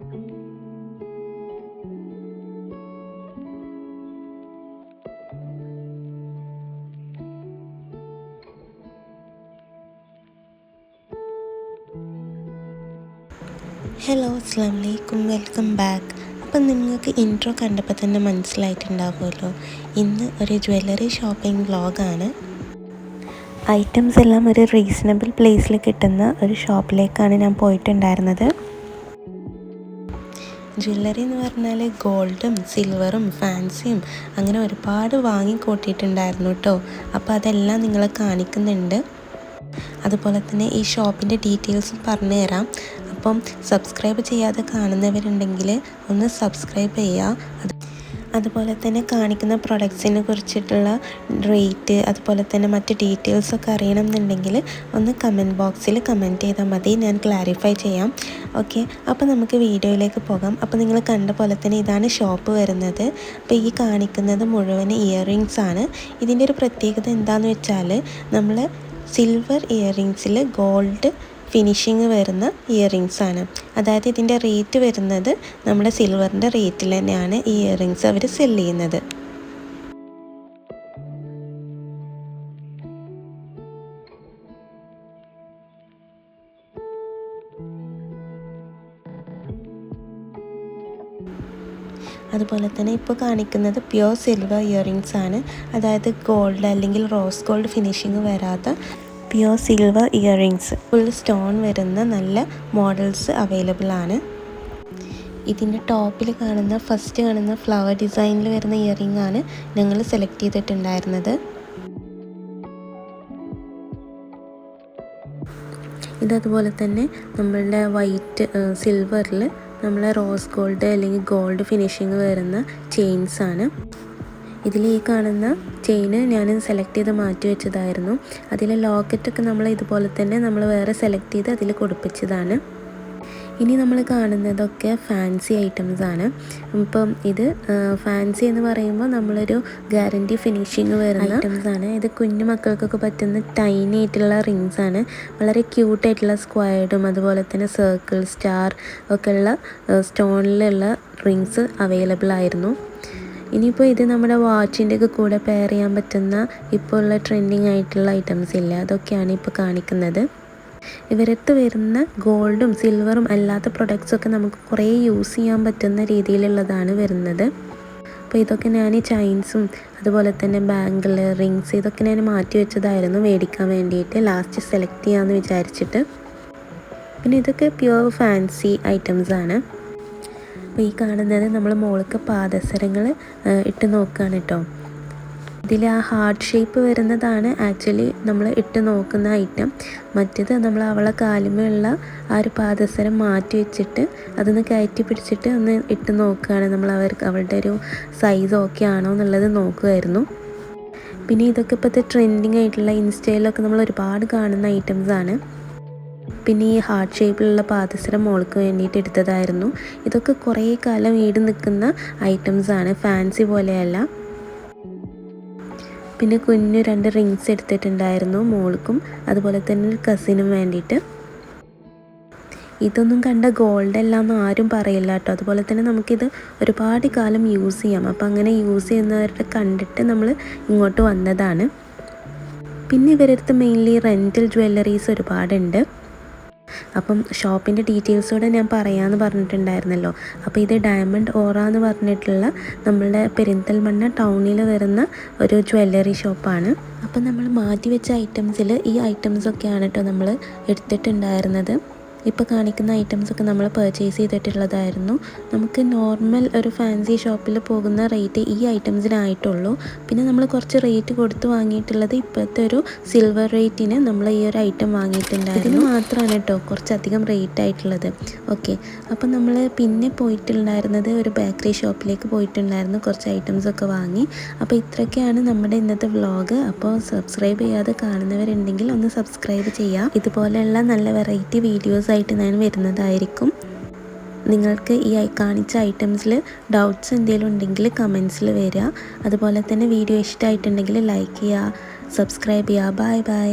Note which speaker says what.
Speaker 1: Hello, അസ്സാം വലൈക്കും, welcome back. അപ്പം നിങ്ങൾക്ക് ഇൻട്രോ കണ്ടപ്പോൾ തന്നെ മനസ്സിലായിട്ടുണ്ടാവുമല്ലോ, ഇന്ന് ഒരു ജ്വല്ലറി ഷോപ്പിംഗ് വ്ളോഗാണ്. ഐറ്റംസ് എല്ലാം ഒരു റീസണബിൾ പ്ലേസിൽ കിട്ടുന്ന ഒരു ഷോപ്പിലേക്കാണ് ഞാൻ പോയിട്ടുണ്ടായിരുന്നത്. ജ്വല്ലറി എന്ന് പറഞ്ഞാൽ ഗോൾഡും സിൽവറും ഫാൻസിയും അങ്ങനെ ഒരുപാട് വാങ്ങിക്കൂട്ടിയിട്ടുണ്ടായിരുന്നു കേട്ടോ. അപ്പോൾ അതെല്ലാം നിങ്ങളെ കാണിക്കുന്നുണ്ട്. അതുപോലെ തന്നെ ഈ ഷോപ്പിൻ്റെ ഡീറ്റെയിൽസും പറഞ്ഞു തരാം. അപ്പം സബ്സ്ക്രൈബ് ചെയ്യാതെ കാണുന്നവരുണ്ടെങ്കിൽ ഒന്ന് സബ്സ്ക്രൈബ് ചെയ്യുക. അതുപോലെ തന്നെ കാണിക്കുന്ന പ്രൊഡക്ട്സിനെ കുറിച്ചിട്ടുള്ള റേറ്റ്, അതുപോലെ തന്നെ മറ്റ് ഡീറ്റെയിൽസൊക്കെ അറിയണം എന്നുണ്ടെങ്കിൽ ഒന്ന് കമൻറ്റ് ബോക്സിൽ കമൻറ്റ് ചെയ്താൽ മതി, ഞാൻ ക്ലാരിഫൈ ചെയ്യാം. ഓക്കെ, അപ്പോൾ നമുക്ക് വീഡിയോയിലേക്ക് പോകാം. അപ്പോൾ നിങ്ങൾ കണ്ട പോലെ തന്നെ ഇതാണ് ഷോപ്പ് വരുന്നത്. അപ്പോൾ ഈ കാണിക്കുന്നത് മുഴുവൻ ഇയറിങ്സ് ആണ്. ഇതിൻ്റെ ഒരു പ്രത്യേകത എന്താണെന്ന് വെച്ചാൽ, നമ്മൾ സിൽവർ ഇയറിങ്സിൽ ഗോൾഡ് ഫിനിഷിങ് വരുന്ന ഇയറിങ്സ് ആണ്. അതായത് ഇതിൻ്റെ റേറ്റ് വരുന്നത് നമ്മുടെ സിൽവറിൻ്റെ റേറ്റിൽ തന്നെയാണ് ഈ ഇയറിങ്സ് അവർ സെല് ചെയ്യുന്നത്. അതുപോലെ തന്നെ ഇപ്പോൾ കാണിക്കുന്നത് പ്യുവർ സിൽവർ ഇയറിങ്സ് ആണ്. അതായത് ഗോൾഡ് അല്ലെങ്കിൽ റോസ് ഗോൾഡ് ഫിനിഷിങ് വരാത്ത pure silver earrings, full stone വരുന്ന നല്ല മോഡൽസ് അവൈലബിൾ ആണ്. ഇതിൻ്റെ ടോപ്പിൽ ഫസ്റ്റ് കാണുന്ന ഫ്ലവർ ഡിസൈനിൽ വരുന്ന ഇയറിംഗ് ആണ് ഞങ്ങൾ സെലക്ട് ചെയ്തിട്ടുണ്ടായിരുന്നത്. ഇതതുപോലെ തന്നെ നമ്മളുടെ വൈറ്റ് സിൽവറിൽ നമ്മളെ റോസ് ഗോൾഡ് അല്ലെങ്കിൽ ഗോൾഡ് ഫിനിഷിങ് വരുന്ന ചെയിൻസ് ആണ്. ഇതിൽ ഈ കാണുന്ന ചെയിന് ഞാൻ സെലക്ട് ചെയ്ത് മാറ്റി വെച്ചതായിരുന്നു. അതിലെ ലോക്കറ്റൊക്കെ നമ്മൾ ഇതുപോലെ തന്നെ നമ്മൾ വേറെ സെലക്ട് ചെയ്ത് അതിൽ കൊടുപ്പിച്ചതാണ്. ഇനി നമ്മൾ കാണുന്നതൊക്കെ ഫാൻസി ഐറ്റംസ് ആണ്. ഇപ്പം ഇത് ഫാൻസി എന്ന് പറയുമ്പോൾ നമ്മളൊരു ഗ്യാരണ്ടി ഫിനിഷിങ് വരുന്ന ഐറ്റംസ് ആണ്. ഇത് കുഞ്ഞു മക്കൾക്കൊക്കെ പറ്റുന്ന ടൈനി ആയിട്ടുള്ള റിങ്സ് ആണ്. വളരെ ക്യൂട്ടായിട്ടുള്ള സ്ക്വയർഡും അതുപോലെ തന്നെ സർക്കിൾ, സ്റ്റാർ ഒക്കെ ഉള്ള സ്റ്റോണിലുള്ള റിങ്സ് അവൈലബിൾ ആയിരുന്നു. ഇനിയിപ്പോൾ ഇത് നമ്മുടെ വാച്ചിൻ്റെ ഒക്കെ കൂടെ പെയർ ചെയ്യാൻ പറ്റുന്ന ഇപ്പോൾ ഉള്ള ട്രെൻഡിങ് ആയിട്ടുള്ള ഐറ്റംസ് ഇല്ല, അതൊക്കെയാണ് ഇപ്പോൾ കാണിക്കുന്നത്. ഇവരടുത്ത് വരുന്ന ഗോൾഡും സിൽവറും അല്ലാത്ത പ്രൊഡക്ട്സൊക്കെ നമുക്ക് കുറേ യൂസ് ചെയ്യാൻ പറ്റുന്ന രീതിയിലുള്ളതാണ് വരുന്നത്. അപ്പോൾ ഇതൊക്കെ ഞാൻ ചെയിൻസും അതുപോലെ തന്നെ ബാങ്കിൾ, റിങ്സ് ഇതൊക്കെ ഞാൻ മാറ്റി വെച്ചതായിരുന്നു മേടിക്കാൻ വേണ്ടിയിട്ട്, ലാസ്റ്റ് സെലക്ട് ചെയ്യാമെന്ന് വിചാരിച്ചിട്ട്. പിന്നെ ഇതൊക്കെ പ്യുവർ ഫാൻസി ഐറ്റംസ് ആണ്. അപ്പോൾ ഈ കാണുന്നത് നമ്മൾ മോൾക്ക് പാദസരങ്ങൾ ഇട്ട് നോക്കുകയാണ് കേട്ടോ. ഇതിൽ ആ ഹാർട്ട് ഷേപ്പ് വരുന്നതാണ് ആക്ച്വലി നമ്മൾ ഇട്ട് നോക്കുന്ന ഐറ്റം. മറ്റേത് നമ്മൾ അവളെ കാലുമേലുള്ള ആ ഒരു പാദസരം മാറ്റി വെച്ചിട്ട് അതൊന്ന് കയറ്റി പിടിച്ചിട്ട് ഒന്ന് ഇട്ട് നോക്കുകയാണ് നമ്മൾ. അവളുടെ ഒരു സൈസ് ഓക്കെ ആണോ എന്നുള്ളത് നോക്കുമായിരുന്നു. പിന്നെ ഇതൊക്കെ ഇപ്പോഴത്തെ ട്രെൻഡിങ് ആയിട്ടുള്ള ഇൻസ്റ്റയിലൊക്കെ നമ്മൾ ഒരുപാട് കാണുന്ന ഐറ്റംസ് ആണ്. പിന്നെ ഈ ഹാർട്ട് ഷേപ്പിലുള്ള പാദസരം മോൾക്ക് വേണ്ടിയിട്ട് എടുത്തതായിരുന്നു. ഇതൊക്കെ കുറേ കാലം ഈട് നിൽക്കുന്ന ഐറ്റംസ് ആണ്, ഫാൻസി പോലെയല്ല. പിന്നെ കുഞ്ഞു 2 റിങ്സ് എടുത്തിട്ടുണ്ടായിരുന്നു മോൾക്കും അതുപോലെ തന്നെ ഒരു കസിനും വേണ്ടിയിട്ട്. ഇതൊന്നും കണ്ട ഗോൾഡ് അല്ലാന്നും ആരും പറയില്ല കേട്ടോ. അതുപോലെ തന്നെ നമുക്കിത് ഒരുപാട് കാലം യൂസ് ചെയ്യാം. അപ്പം അങ്ങനെ യൂസ് ചെയ്യുന്നവരുടെ കണ്ടിട്ട് നമ്മൾ ഇങ്ങോട്ട് വന്നതാണ്. പിന്നെ ഇവരടുത്ത് മെയിൻലി റെൻറ്റൽ ജ്വല്ലറീസ് ഒരുപാടുണ്ട്. അപ്പം ഷോപ്പിൻ്റെ ഡീറ്റെയിൽസോടെ ഞാൻ പറയാമെന്ന് പറഞ്ഞിട്ടുണ്ടായിരുന്നല്ലോ. അപ്പോൾ ഇത് ഡയമണ്ട് ഓറ എന്ന് പറഞ്ഞിട്ടുള്ള നമ്മളുടെ പെരിന്തൽമണ്ണ ടൗണിൽ വരുന്ന ഒരു ജ്വല്ലറി ഷോപ്പാണ്. അപ്പം നമ്മൾ മാറ്റി വെച്ച ഐറ്റംസിൽ ഈ ഐറ്റംസൊക്കെയാണ് കേട്ടോ നമ്മൾ എടുത്തിട്ടുണ്ടായിരുന്നത്. ഇപ്പോൾ കാണിക്കുന്ന ഐറ്റംസൊക്കെ നമ്മൾ പർച്ചേസ് ചെയ്തിട്ടുള്ളതായിരുന്നു. നമുക്ക് നോർമൽ ഒരു ഫാൻസി ഷോപ്പിൽ പോകുന്ന റേറ്റ് ഈ ഐറ്റംസിനായിട്ടുള്ളൂ. പിന്നെ നമ്മൾ കുറച്ച് റേറ്റ് കൊടുത്ത് വാങ്ങിയിട്ടുള്ളത് ഇപ്പോഴത്തെ ഒരു സിൽവർ റേറ്റിന് നമ്മൾ ഈ ഒരു ഐറ്റം വാങ്ങിയിട്ടുണ്ടായിരുന്നു. ഇതിന് മാത്രമാണ് കേട്ടോ കുറച്ചധികം റേറ്റ് ആയിട്ടുള്ളത്. ഓക്കെ, അപ്പം നമ്മൾ പിന്നെ പോയിട്ടുണ്ടായിരുന്നത് ഒരു ബേക്കറി ഷോപ്പിലേക്ക് പോയിട്ടുണ്ടായിരുന്നു, കുറച്ച് ഐറ്റംസൊക്കെ വാങ്ങി. അപ്പോൾ ഇത്രയൊക്കെയാണ് നമ്മുടെ ഇന്നത്തെ വ്ളോഗ്. അപ്പോൾ സബ്സ്ക്രൈബ് ചെയ്യാതെ കാണുന്നവരുണ്ടെങ്കിൽ ഒന്ന് സബ്സ്ക്രൈബ് ചെയ്യുക. ഇതുപോലെയുള്ള നല്ല വെറൈറ്റി വീഡിയോസ് ആയിട്ട് ഞാൻ വരുന്നതായിരിക്കും. നിങ്ങൾക്ക് ഈ കാണിച്ച ഐറ്റംസിൽ ഡൗട്ട്സ് എന്തെങ്കിലും ഉണ്ടെങ്കിൽ കമൻസിൽ വരിക. അതുപോലെ തന്നെ വീഡിയോ ഇഷ്ടമായിട്ടുണ്ടെങ്കിൽ ലൈക്ക് ചെയ്യുക, സബ്സ്ക്രൈബ് ചെയ്യുക. Bye bye.